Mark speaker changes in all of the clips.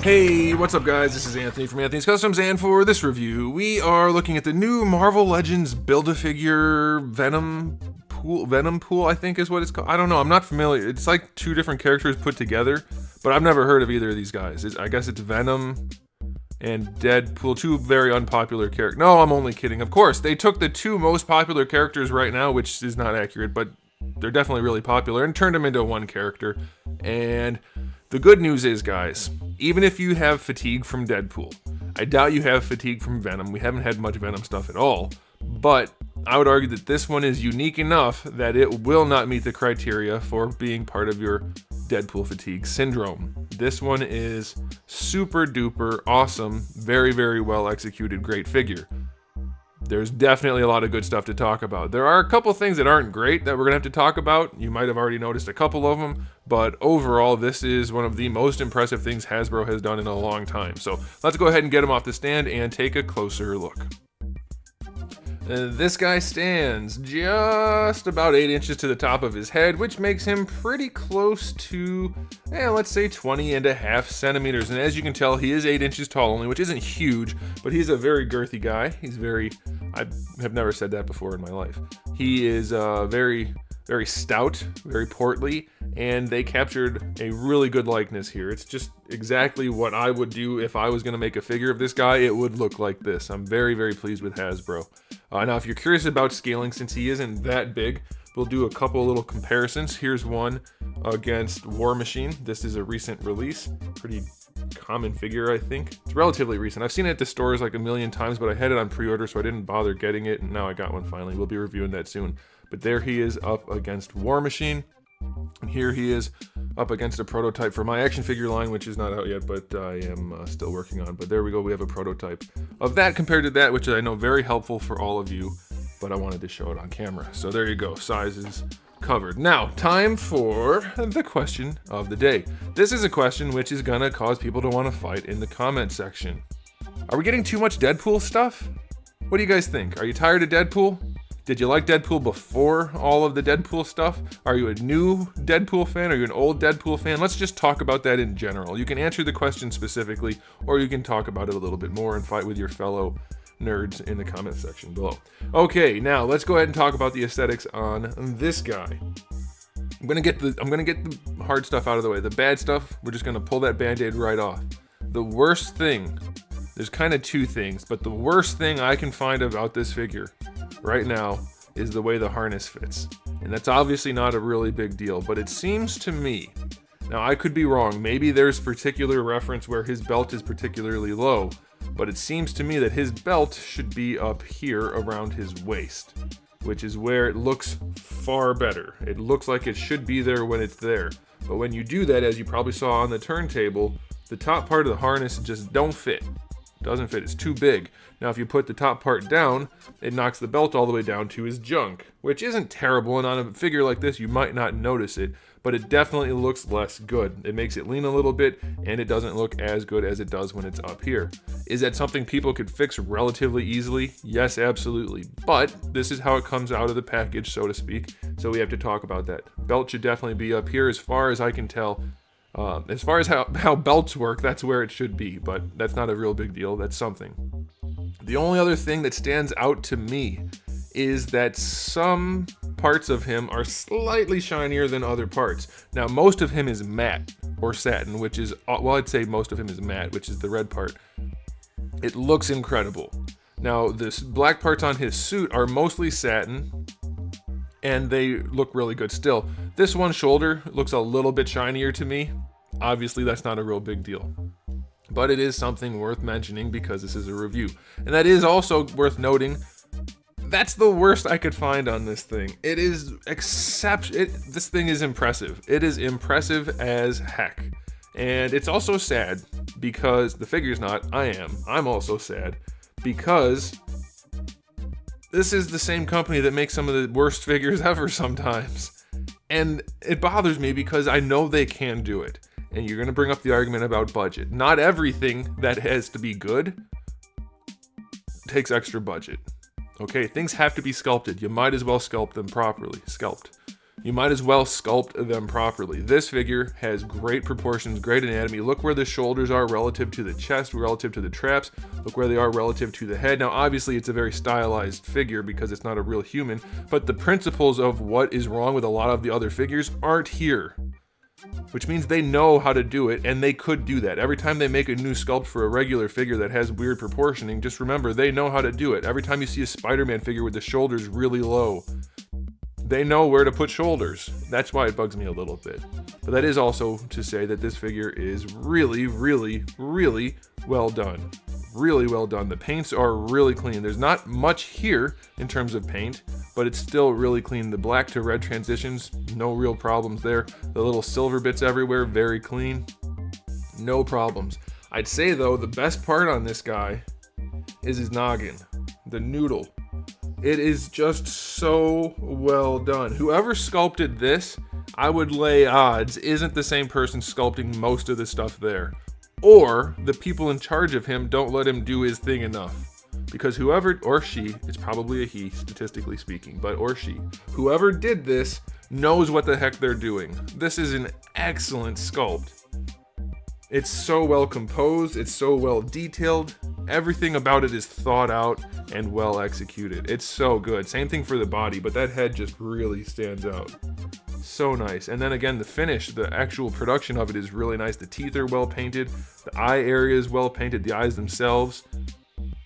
Speaker 1: Hey, what's up guys? This is Anthony from Anthony's Customs, and for this review, we are looking at the new Marvel Legends Build-A-Figure Venompool, I think is what it's called. I don't know, I'm not familiar. It's like two different characters put together, but I've never heard of either of these guys. I guess it's Venom and Deadpool, two very unpopular characters. No, I'm only kidding. Of course, they took the two most popular characters right now, which is not accurate, but they're definitely really popular, and turned them into one character. And the good news is, guys, even if you have fatigue from Deadpool, I doubt you have fatigue from Venom. We haven't had much Venom stuff at all, but I would argue that this one is unique enough that it will not meet the criteria for being part of your Deadpool fatigue syndrome. This one is super duper awesome, very, very well executed, great figure. There's definitely a lot of good stuff to talk about. There are a couple things that aren't great that we're going to have to talk about. You might have already noticed a couple of them, but overall, this is one of the most impressive things Hasbro has done in a long time. So let's go ahead and get him off the stand and take a closer look. This guy stands just about 8 inches to the top of his head, which makes him pretty close to, let's say 20.5 centimeters. And as you can tell, he is 8 inches tall only, which isn't huge, but he's a very girthy guy. I have never said that before in my life. He is very, very stout, very portly, and they captured a really good likeness here. It's just exactly what I would do if I was going to make a figure of this guy. It would look like this. I'm very, very pleased with Hasbro. Now, if you're curious about scaling, since he isn't that big, we'll do a couple little comparisons. Here's one against War Machine. This is a recent release. Pretty common figure, I think. It's relatively recent. I've seen it at the stores like a million times, but I had it on pre-order, so I didn't bother getting it, and now I got one finally. We'll be reviewing that soon. But there he is up against War Machine. And here he is up against a prototype for my action figure line, which is not out yet, but I am still working on. But there we go, we have a prototype of that compared to that, which I know very helpful for all of you, but I wanted to show it on camera. So there you go, sizes covered. Now, time for the question of the day. This is a question which is gonna cause people to want to fight in the comment section. Are we getting too much Deadpool stuff? What do you guys think? Are you tired of Deadpool? Did you like Deadpool before all of the Deadpool stuff? Are you a new Deadpool fan? Are you an old Deadpool fan? Let's just talk about that in general. You can answer the question specifically, or you can talk about it a little bit more and fight with your fellow nerds in the comment section below. Okay, now let's go ahead and talk about the aesthetics on this guy. I'm gonna get the hard stuff out of the way. The bad stuff, we're just gonna pull that band-aid right off. The worst thing, there's kind of two things, but the worst thing I can find about this figure right now is the way the harness fits. And that's obviously not a really big deal, but it seems to me, now I could be wrong, maybe there's particular reference where his belt is particularly low, but it seems to me that his belt should be up here around his waist, which is where it looks far better. It looks like it should be there when it's there. But when you do that, as you probably saw on the turntable, the top part of the harness just don't fit. Doesn't fit, it's too big. Now if you put the top part down, it knocks the belt all the way down to his junk, which isn't terrible, and on a figure like this you might not notice it, but it definitely looks less good. It makes it lean a little bit, and it doesn't look as good as it does when it's up here. Is that something people could fix relatively easily? Yes, absolutely, but this is how it comes out of the package, so to speak, so we have to talk about that. Belt should definitely be up here as far as I can tell. As far as how belts work, that's where it should be, but that's not a real big deal. That's something. The only other thing that stands out to me is that some parts of him are slightly shinier than other parts. Now, most of him is matte or satin, which is, well, I'd say most of him is matte, which is the red part. It looks incredible. Now, the black parts on his suit are mostly satin, and they look really good still. This one shoulder looks a little bit shinier to me. Obviously, that's not a real big deal, but it is something worth mentioning because this is a review. And that is also worth noting, that's the worst I could find on this thing. It is this thing is impressive. It is impressive as heck. And it's also sad because the figure's not, I'm also sad because this is the same company that makes some of the worst figures ever sometimes. And it bothers me because I know they can do it. And you're going to bring up the argument about budget. Not everything that has to be good takes extra budget. Okay, things have to be sculpted. You might as well sculpt them properly. you might as well sculpt them properly. This figure has great proportions, great anatomy. Look where the shoulders are relative to the chest, relative to the traps. Look where they are relative to the head. Now, obviously, it's a very stylized figure because it's not a real human, but the principles of what is wrong with a lot of the other figures aren't here. Which means they know how to do it, and they could do that. Every time they make a new sculpt for a regular figure that has weird proportioning, just remember, they know how to do it. Every time you see a Spider-Man figure with the shoulders really low, they know where to put shoulders. That's why it bugs me a little bit. But that is also to say that this figure is really, really, really well done. Really well done. The paints are really clean. There's not much here in terms of paint, but it's still really clean. The black to red transitions, no real problems there. The little silver bits everywhere, very clean. No problems. I'd say though, the best part on this guy is his noggin, the noodle. It is just so well done. Whoever sculpted this, I would lay odds, isn't the same person sculpting most of the stuff there. Or the people in charge of him don't let him do his thing enough. Because whoever, or she, it's probably a he, statistically speaking, but or she, whoever did this knows what the heck they're doing. This is an excellent sculpt. It's so well composed, it's so well detailed, everything about it is thought out and well executed. It's so good. Same thing for the body, but that head just really stands out. So nice. And then again, the finish, the actual production of it is really nice. The teeth are well painted, the eye area is well painted, the eyes themselves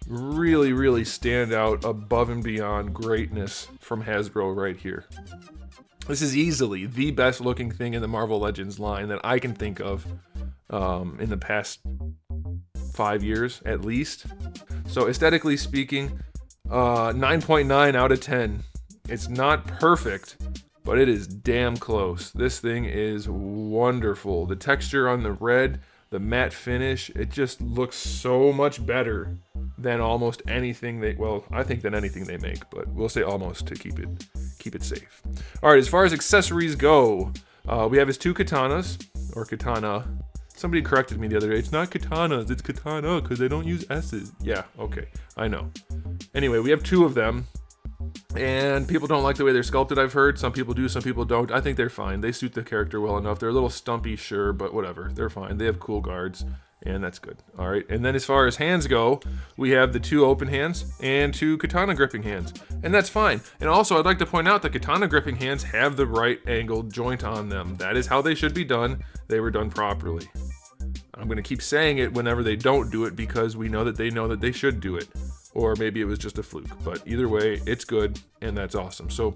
Speaker 1: really, really stand out above and beyond greatness from Hasbro right here. This is easily the best looking thing in the Marvel Legends line that I can think of in the past 5 years at least. So aesthetically speaking, 9.9 out of 10. It's not perfect, but it is damn close. This thing is wonderful. The texture on the red, the matte finish, it just looks so much better than almost anything I think than anything they make, but we'll say almost to keep it safe. All right, as far as accessories go, we have his two katanas, or katana. Somebody corrected me the other day. It's not katanas, it's katana, because they don't use S's. Yeah, okay, I know. Anyway, we have two of them, and people don't like the way they're sculpted, I've heard. Some people do, some people don't. I think they're fine. They suit the character well enough. They're a little stumpy, sure, but whatever. They're fine. They have cool guards, and that's good. All right, and then as far as hands go, we have the two open hands and two katana gripping hands, and that's fine. And also, I'd like to point out that katana gripping hands have the right angled joint on them. That is how they should be done. They were done properly. I'm going to keep saying it whenever they don't do it because we know that they should do it. Or maybe it was just a fluke. But either way, it's good, and that's awesome. So,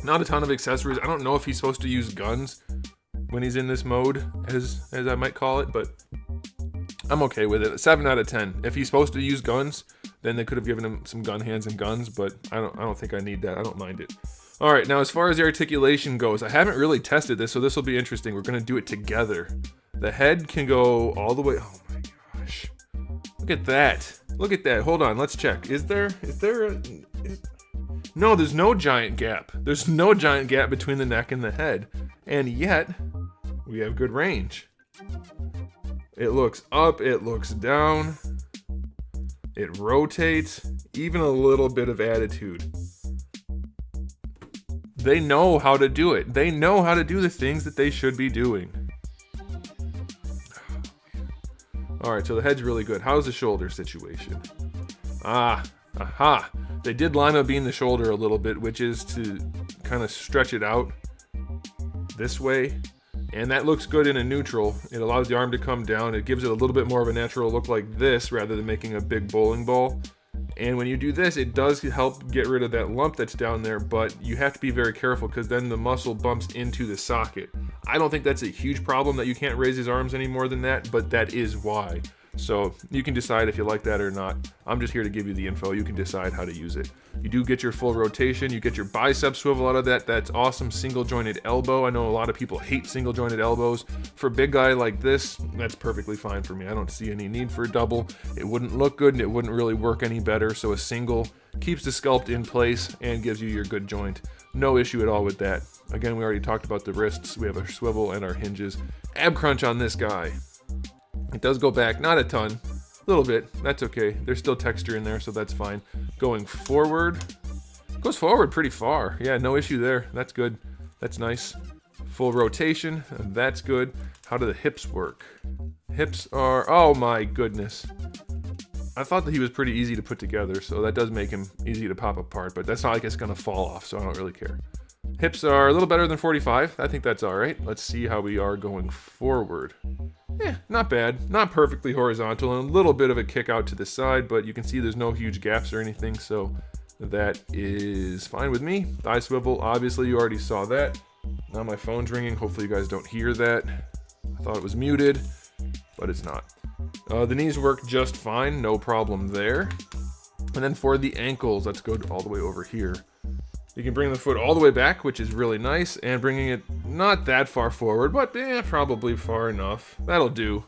Speaker 1: not a ton of accessories. I don't know if he's supposed to use guns when he's in this mode, as I might call it, but I'm okay with it. 7 out of 10. If he's supposed to use guns, then they could have given him some gun hands and guns, but I don't think I need that. I don't mind it. All right, now as far as the articulation goes, I haven't really tested this, so this will be interesting. We're going to do it together. The head can go all the way. Oh my gosh. Look at that. Look at that. Hold on, let's check. Is there No, there's no giant gap. There's no giant gap between the neck and the head. And yet, we have good range. It looks up, it looks down. It rotates, even a little bit of attitude. They know how to do it. They know how to do the things that they should be doing. All right, so the head's really good. How's the shoulder situation? Aha. They did lima beam the shoulder a little bit, which is to kind of stretch it out this way. And that looks good in a neutral. It allows the arm to come down. It gives it a little bit more of a natural look like this rather than making a big bowling ball. And when you do this, it does help get rid of that lump that's down there, but you have to be very careful because then the muscle bumps into the socket. I don't think that's a huge problem that you can't raise his arms any more than that, but that is why. So you can decide if you like that or not. I'm just here to give you the info. You can decide how to use it. You do get your full rotation. You get your bicep swivel out of that. That's awesome. Single jointed elbow. I know a lot of people hate single jointed elbows. For a big guy like this, that's perfectly fine for me. I don't see any need for a double. It wouldn't look good and it wouldn't really work any better. So a single keeps the sculpt in place and gives you your good joint. No issue at all with that. Again, we already talked about the wrists. We have our swivel and our hinges. Ab crunch on this guy. It does go back, not a ton, a little bit, that's okay. There's still texture in there, so that's fine. Going forward, goes forward pretty far. Yeah, no issue there, that's good. That's nice. Full rotation, that's good. How do the hips work? Hips are, oh my goodness. I thought that he was pretty easy to put together, so that does make him easy to pop apart, but that's not like it's gonna fall off, so I don't really care. Hips are a little better than 45. I think that's all right. Let's see how we are going forward. Not bad. Not perfectly horizontal, and a little bit of a kick out to the side, but you can see there's no huge gaps or anything, so that is fine with me. Thigh swivel, obviously you already saw that. Now my phone's ringing. Hopefully you guys don't hear that. I thought it was muted, but it's not. The knees work just fine, no problem there. And then for the ankles, let's go all the way over here. You can bring the foot all the way back, which is really nice, and bringing it not that far forward, but probably far enough. That'll do.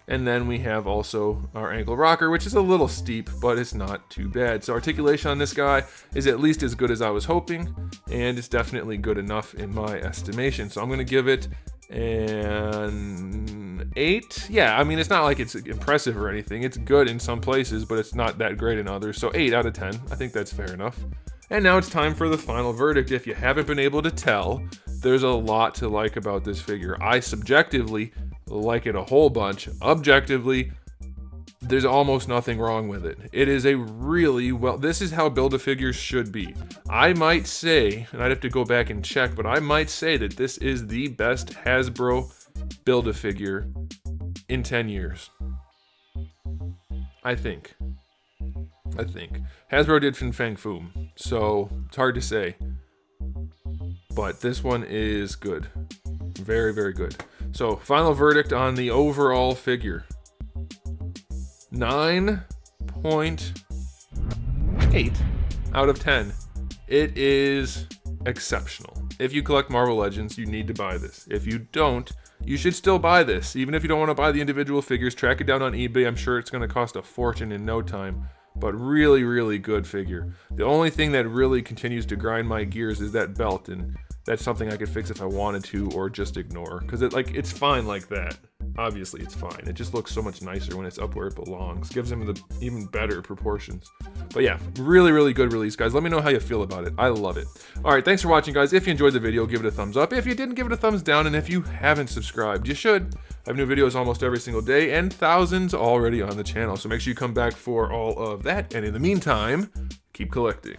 Speaker 1: And then we have also our ankle rocker, which is a little steep, but it's not too bad. So articulation on this guy is at least as good as I was hoping, and it's definitely good enough in my estimation. So I'm going to give it an 8. Yeah, I mean, it's not like it's impressive or anything. It's good in some places, but it's not that great in others. So 8 out of 10. I think that's fair enough. And now it's time for the final verdict. If you haven't been able to tell, there's a lot to like about this figure. I subjectively like it a whole bunch. Objectively, there's almost nothing wrong with it. It is a really well, this is how Build-A-Figures should be. I might say, and I'd have to go back and check, but I might say that this is the best Hasbro Build-A-Figure in 10 years. I think. Hasbro did Fin Fang Foom, so it's hard to say. But this one is good. Very, very good. So, final verdict on the overall figure. 9.8 out of 10. It is exceptional. If you collect Marvel Legends, you need to buy this. If you don't, you should still buy this. Even if you don't want to buy the individual figures, track it down on eBay. I'm sure it's going to cost a fortune in no time. But really, really good figure. The only thing that really continues to grind my gears is that belt, and that's something I could fix if I wanted to, or just ignore. Because it's fine like that. Obviously, it's fine. It just looks so much nicer when it's up where it belongs. Gives him the even better proportions. But yeah, really, really good release, guys. Let me know how you feel about it. I love it. All right, thanks for watching, guys. If you enjoyed the video, give it a thumbs up. If you didn't, give it a thumbs down. And if you haven't subscribed, you should. I have new videos almost every single day, and thousands already on the channel. So make sure you come back for all of that. And in the meantime, keep collecting.